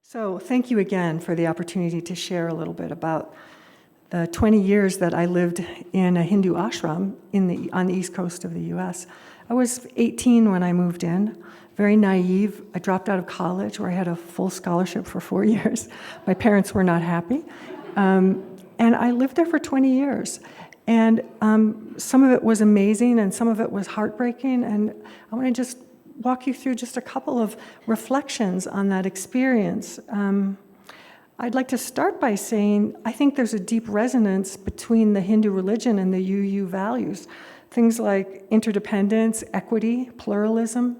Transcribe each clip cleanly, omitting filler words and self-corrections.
So thank you again for the opportunity to share a little bit about the 20 years that I lived in a Hindu ashram on the east coast of the US. I was 18 when I moved in, very naive. I dropped out of college where I had a full scholarship for 4 years. My parents were not happy. And I lived there for 20 years. And some of it was amazing and some of it was heartbreaking. And I want to just walk you through just a couple of reflections on that experience. I'd like to start by saying I think there's a deep resonance between the Hindu religion and the UU values. Things like interdependence, equity, pluralism,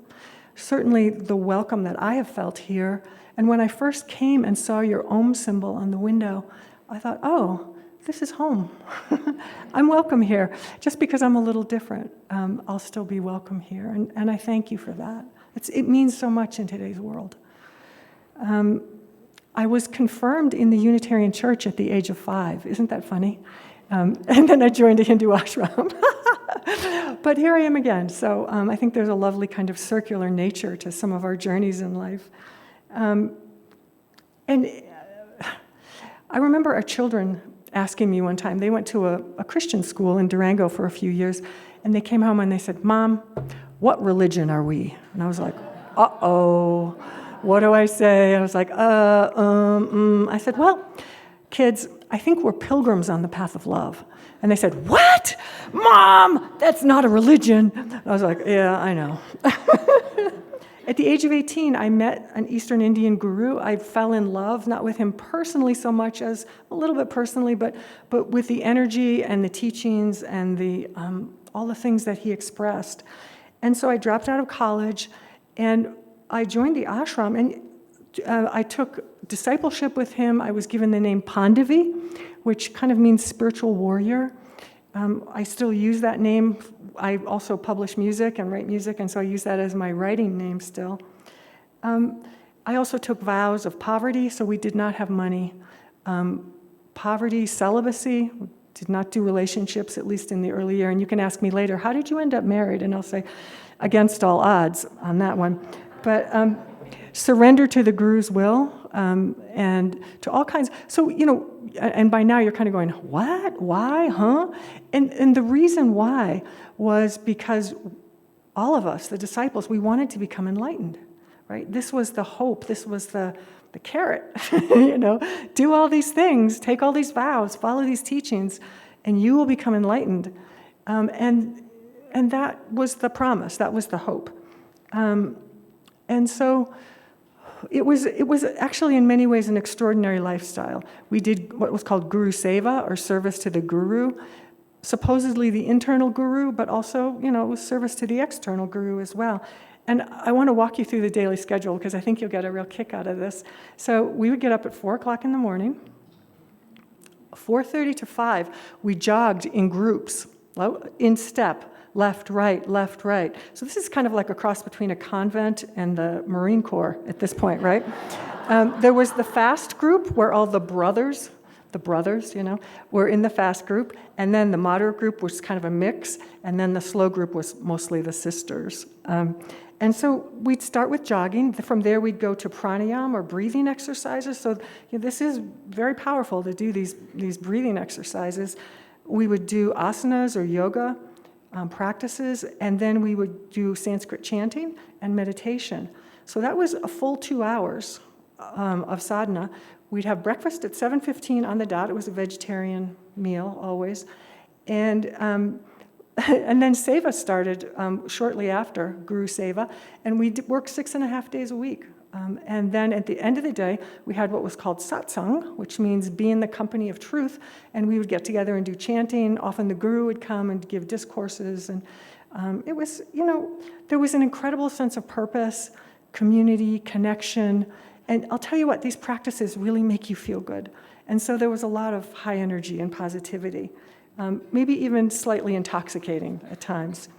certainly the welcome that I have felt here. And when I first came and saw your Om symbol on the window, I thought, oh, this is home. I'm welcome here. Just because I'm a little different, I'll still be welcome here. And I thank you for that. It means so much in today's world. I was confirmed in the Unitarian Church at the age of 5. Isn't that funny? And then I joined a Hindu ashram. But here I am again. So I think there's a lovely kind of circular nature to some of our journeys in life. And I remember our children asking me one time, they went to a Christian school in Durango for a few years, and they came home and they said, "Mom, what religion are we?" And I was like, uh-oh, what do I say? I was like, I said, well, kids, I think we're pilgrims on the path of love. And they said, what? Mom, that's not a religion. I was like, yeah, I know. At the age of 18, I met an Eastern Indian guru. I fell in love, not with him personally so much as a little bit personally, but with the energy and the teachings and all the things that he expressed. And so I dropped out of college, and I joined the ashram, and I took discipleship with him. I was given the name Pandavi, which kind of means spiritual warrior. I still use that name. I also publish music and write music, and so I use that as my writing name still. I also took vows of poverty, so we did not have money. Poverty, celibacy, did not do relationships, at least in the early year. And you can ask me later, how did you end up married? And I'll say, against all odds on that one. But surrender to the guru's will, and to all kinds. So, and by now you're kind of going, what? Why? Huh? And the reason why was because all of us, the disciples, we wanted to become enlightened, right? This was the hope. This was the carrot, do all these things, take all these vows, follow these teachings, and you will become enlightened. And that was the promise. That was the hope. And so it was actually in many ways an extraordinary lifestyle. We did what was called Guru Seva, or service to the guru, supposedly the internal guru, but also, it was service to the external guru as well. And I want to walk you through the daily schedule because I think you'll get a real kick out of this. So we would get up at 4 o'clock in the morning. 4:30 to 5, we jogged in groups, in step. Left, right. So this is kind of like a cross between a convent and the Marine Corps at this point, right? There was the fast group where all the brothers, were in the fast group, and then the moderate group was kind of a mix, and then the slow group was mostly the sisters. And so we'd start with jogging. From there, we'd go to pranayama, or breathing exercises. So this is very powerful to do these breathing exercises. We would do asanas or yoga practices, and then we would do Sanskrit chanting and meditation. So that was a full 2 hours of sadhana. We'd have breakfast at 7:15 on the dot. It was a vegetarian meal always. And then Seva started shortly after, Guru Seva, and we worked 6.5 days a week. And then at the end of the day, we had what was called satsang, which means be in the company of truth, and we would get together and do chanting. Often the guru would come and give discourses, and it was, there was an incredible sense of purpose, community, connection, and I'll tell you what, these practices really make you feel good. And so there was a lot of high energy and positivity, maybe even slightly intoxicating at times.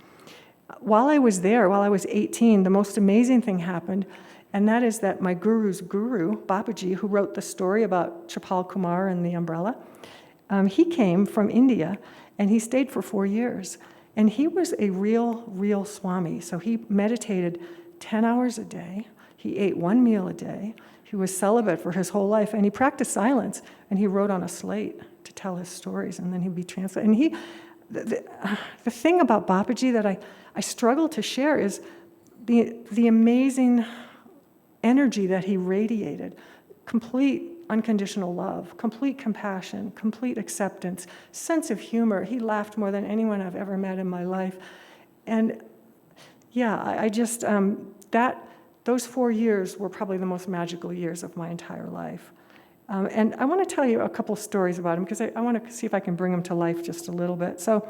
While I was there, while I was 18, the most amazing thing happened. And that is that my guru's guru, Babaji, who wrote the story about Chapal Kumar and the umbrella, he came from India, and he stayed for 4 years. And he was a real Swami. So he meditated 10 hours a day. He ate 1 meal a day. He was celibate for his whole life, and he practiced silence, and he wrote on a slate to tell his stories, and then he'd be translated. And the thing about Babaji that I struggle to share is the amazing energy that he radiated. Complete unconditional love, complete compassion, complete acceptance, sense of humor. He laughed more than anyone I've ever met in my life. And yeah, I just, those 4 years were probably the most magical years of my entire life. And I want to tell you a couple stories about him because I want to see if I can bring them to life just a little bit. So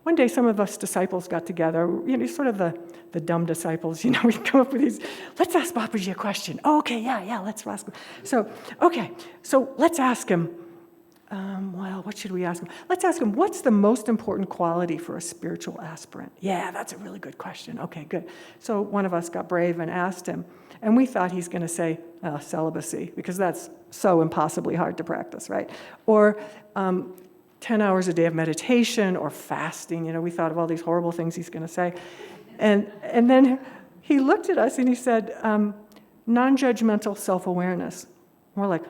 one day some of us disciples got together, sort of the dumb disciples, we'd come up with these, let's ask Babaji a question. Oh, okay, yeah, let's ask him. So let's ask him, well, what should we ask him? Let's ask him, what's the most important quality for a spiritual aspirant? Yeah, that's a really good question. Okay, good. So one of us got brave and asked him, and we thought he's going to say celibacy, because that's so impossibly hard to practice, right? Or 10 hours a day of meditation or fasting. We thought of all these horrible things he's going to say. And then he looked at us and he said, non-judgmental self-awareness. We're like,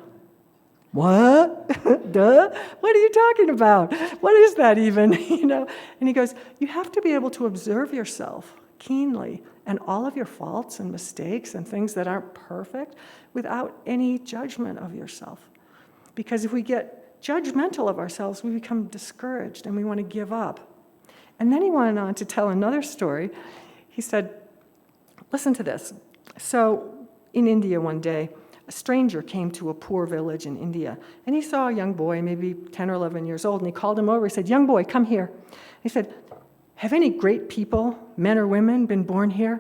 what? Duh? What are you talking about? What is that even? And he goes, you have to be able to observe yourself keenly and all of your faults and mistakes and things that aren't perfect without any judgment of yourself. Because if we get judgmental of ourselves, we become discouraged and we want to give up. And then he went on to tell another story. He said, listen to this. So in India one day, a stranger came to a poor village in India, and he saw a young boy, maybe 10 or 11 years old, and he called him over. He said, young boy, come here. He said, have any great people, men or women, been born here?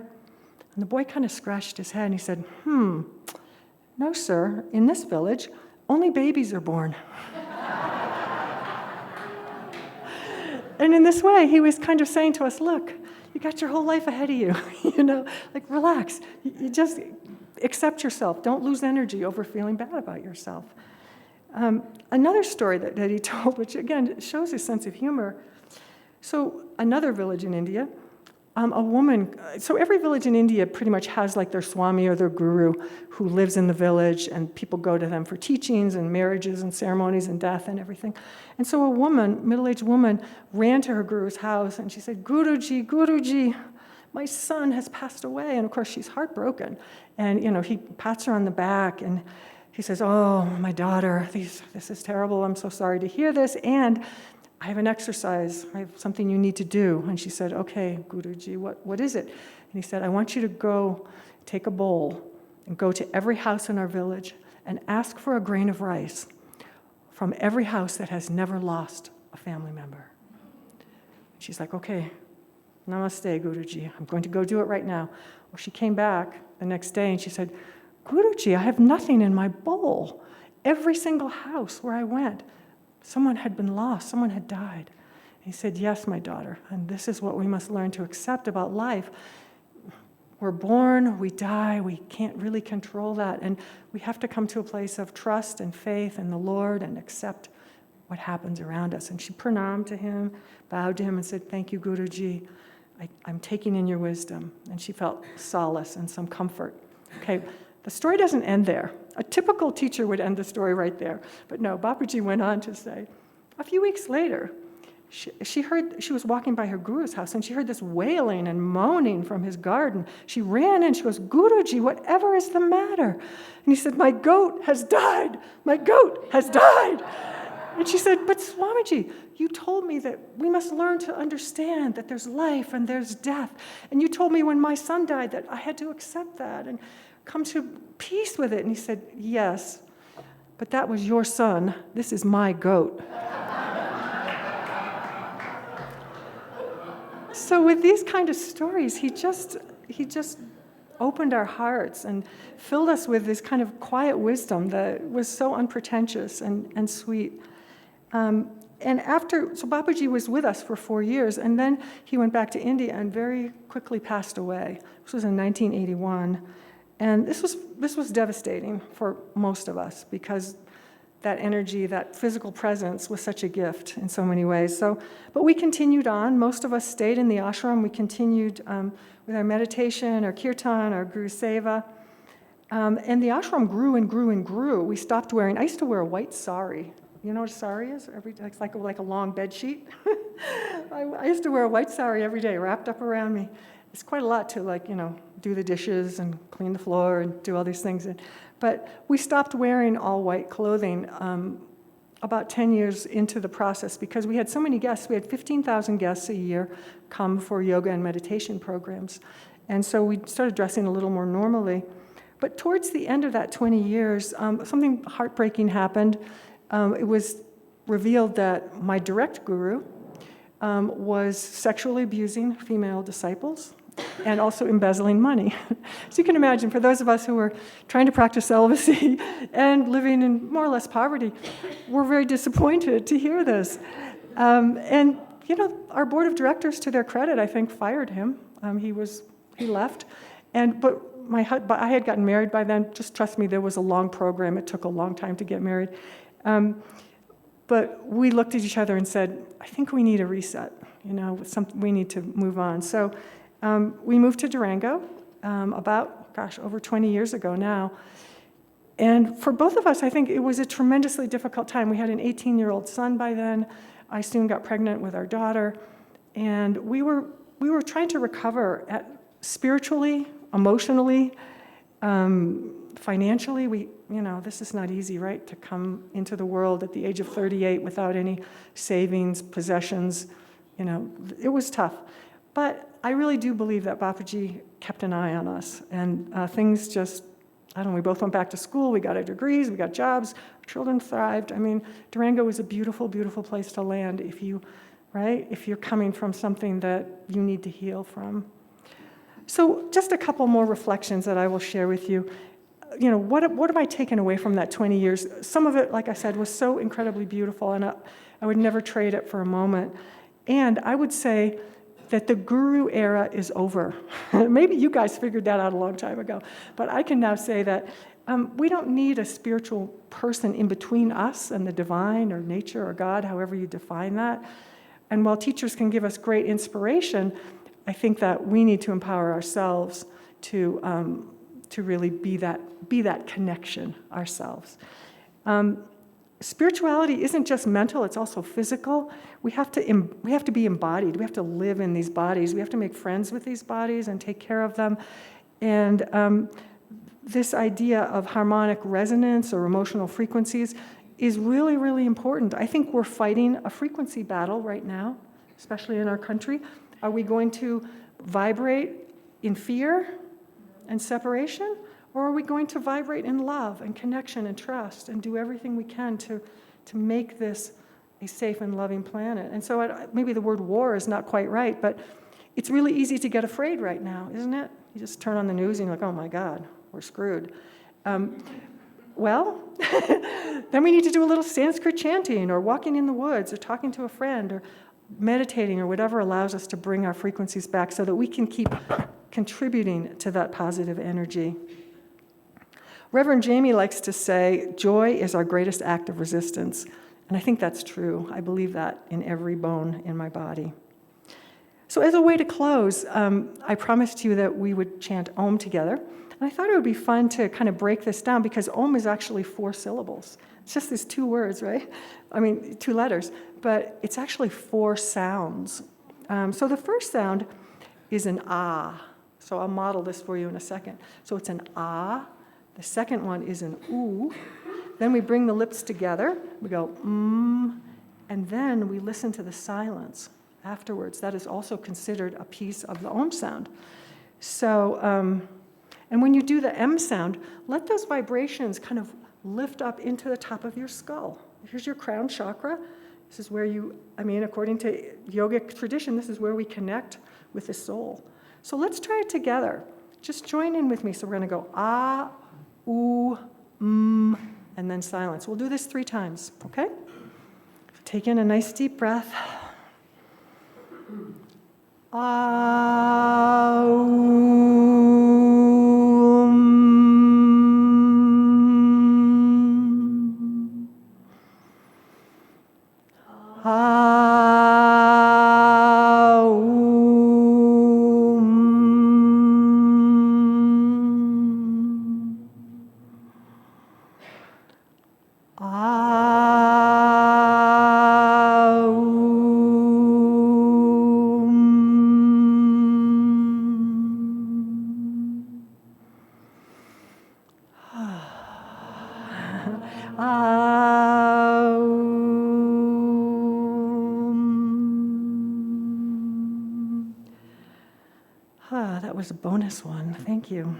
And the boy kind of scratched his head, and he said, no, sir, in this village, only babies are born. And in this way, he was kind of saying to us, look, you got your whole life ahead of you, relax. You just accept yourself. Don't lose energy over feeling bad about yourself. Another story that he told, which again shows his sense of humor. So another village in India, a woman, so every village in India pretty much has like their swami or their guru who lives in the village, and people go to them for teachings and marriages and ceremonies and death and everything. And so a woman, middle-aged woman, ran to her guru's house and she said, Guruji, my son has passed away. And of course she's heartbroken. And he pats her on the back and he says, oh, my daughter, this is terrible. I'm so sorry to hear this. And I have an exercise. I have something you need to do. And she said, okay, Guruji, what is it? And he said, I want you to go take a bowl and go to every house in our village and ask for a grain of rice from every house that has never lost a family member. She's like, okay, namaste, Guruji. I'm going to go do it right now. Well, she came back the next day and she said, Guruji, I have nothing in my bowl. Every single house where I went, someone had been lost, someone had died. And he said, yes, my daughter, and this is what we must learn to accept about life. We're born, we die, we can't really control that, and we have to come to a place of trust and faith in the Lord and accept what happens around us. And she pranammed to him, bowed to him, and said, thank you, Guruji. I'm taking in your wisdom. And she felt solace and some comfort. Okay, the story doesn't end there. A typical teacher would end the story right there. But no, Babaji went on to say, a few weeks later, she was walking by her guru's house, and she heard this wailing and moaning from his garden. She ran in, she goes, Guruji, whatever is the matter? And he said, my goat has died. My goat has died. And she said, but Swamiji, you told me that we must learn to understand that there's life and there's death. And you told me when my son died that I had to accept that and come to peace with it. And he said, yes, but that was your son. This is my goat. So with these kind of stories, he just opened our hearts and filled us with this kind of quiet wisdom that was so unpretentious and sweet. So Babaji was with us for 4 years, and then he went back to India and very quickly passed away. This was in 1981. And this was devastating for most of us because that energy, that physical presence was such a gift in so many ways. But we continued on. Most of us stayed in the ashram. We continued with our meditation, our kirtan, our guru seva. And the ashram grew and grew and grew. We stopped wearing, I used to wear a white sari. You know what a sari is? It's like a long bed sheet. I used to wear a white sari every day, wrapped up around me. It's quite a lot to do the dishes and clean the floor and do all these things. But we stopped wearing all white clothing about 10 years into the process because we had so many guests. We had 15,000 guests a year come for yoga and meditation programs. And so we started dressing a little more normally. But towards the end of that 20 years, something heartbreaking happened. It was revealed that my direct guru was sexually abusing female disciples and also embezzling money. So you can imagine, for those of us who were trying to practice celibacy and living in more or less poverty, we're very disappointed to hear this. And our board of directors, to their credit, I think, fired him. He left. But I had gotten married by then. Just trust me, there was a long program. It took a long time to get married. But we looked at each other and said, I think we need a reset. We need to move on. So we moved to Durango over 20 years ago now. And for both of us, I think it was a tremendously difficult time. We had an 18-year-old son by then. I soon got pregnant with our daughter. And we were trying to recover spiritually, emotionally, financially. This is not easy, right? To come into the world at the age of 38 without any savings, possessions. It was tough. But I really do believe that Bapuji kept an eye on us. And things just, we both went back to school. We got our degrees. We got jobs. Our children thrived. Durango is a beautiful, beautiful place to land if you're coming from something that you need to heal from. So just a couple more reflections that I will share with you. What have I taken away from that 20 years? Some of it, like I said, was so incredibly beautiful, and I would never trade it for a moment. And I would say that the guru era is over. Maybe you guys figured that out a long time ago, but I can now say that we don't need a spiritual person in between us and the divine or nature or God, however you define that. And while teachers can give us great inspiration, I think that we need to empower ourselves to really be that connection ourselves. Spirituality isn't just mental; it's also physical. We have to be embodied. We have to live in these bodies. We have to make friends with these bodies and take care of them. And this idea of harmonic resonance or emotional frequencies is really, really important. I think we're fighting a frequency battle right now, especially in our country. Are we going to vibrate in fear and separation? Or are we going to vibrate in love and connection and trust and do everything we can to make this a safe and loving planet? And so maybe the word war is not quite right, but it's really easy to get afraid right now, isn't it? You just turn on the news and you're like, oh my God, we're screwed. Well, then we need to do a little Sanskrit chanting or walking in the woods or talking to a friend or meditating or whatever allows us to bring our frequencies back so that we can keep contributing to that positive energy. Reverend Jamie likes to say, joy is our greatest act of resistance. And I think that's true. I believe that in every bone in my body. So as a way to close, I promised you that we would chant Om together. And I thought it would be fun to kind of break this down because Om is actually 4 syllables. It's just these 2 words, right? 2 letters. But it's actually 4 sounds. So the first sound is an Ah. So I'll model this for you in a second. So it's an Ah. The second one is an ooh. Then we bring the lips together. We go and then we listen to the silence afterwards. That is also considered a piece of the Om sound. So, and when you do the M sound, let those vibrations kind of lift up into the top of your skull. Here's your crown chakra. This is where according to yogic tradition, this is where we connect with the soul. So let's try it together. Just join in with me. So we're going to go ah, ooh, and then silence. We'll do this 3 times, okay? Take in a nice deep breath. Ah, That was a bonus one. Thank you.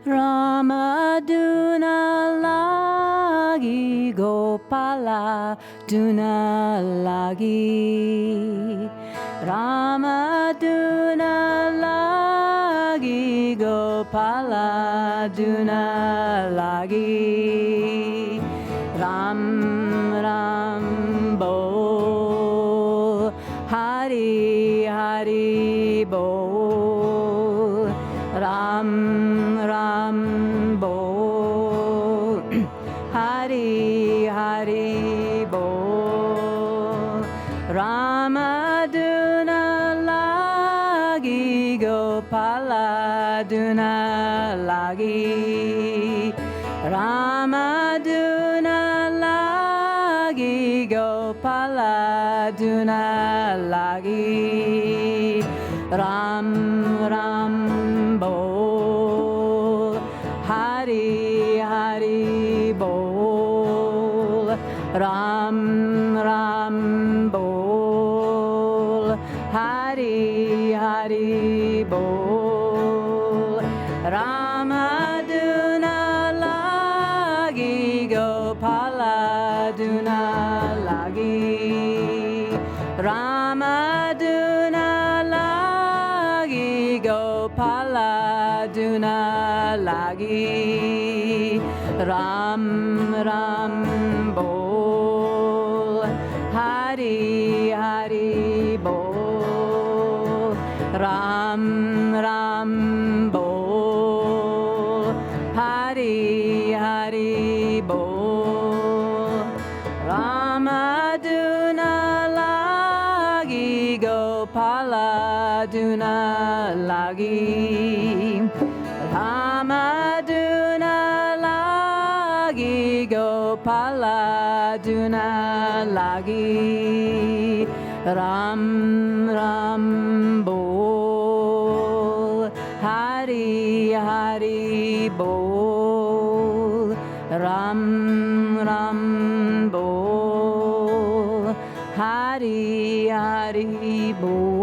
Rama Dhuna Logee, Gopala Dhuna Logee. Rama Dhuna Logee, Gopala Dhuna Logee. Ram Ram Bol, Hari Hari Bol. Ram Ram Bol, Hari Hari Bol. Rama Dhuna Logee, Gopala Dhuna Logee. Rama Dhuna Logee, Gopala Dhuna Logee. Ram Ram Bol, Hari Hari Bol. Ram Ram Bol, Hari Hari Bol. Rama Dhuna Logee, Gopala Dhuna Logee. Rama Dhuna Logee, Gopala Dhuna Logee. Ram Ram Bol, Hari Hari Bol. Ram Ram Bol, Hari Hari Bol. Rama Dhuna Logee, Gopala Dhuna Logee. Rama Dhuna Logee, Gopala Dhuna Logee. Ram Ram Bol, Hari Hari Bol. Ram Ram Bol, Hari Hari Bol.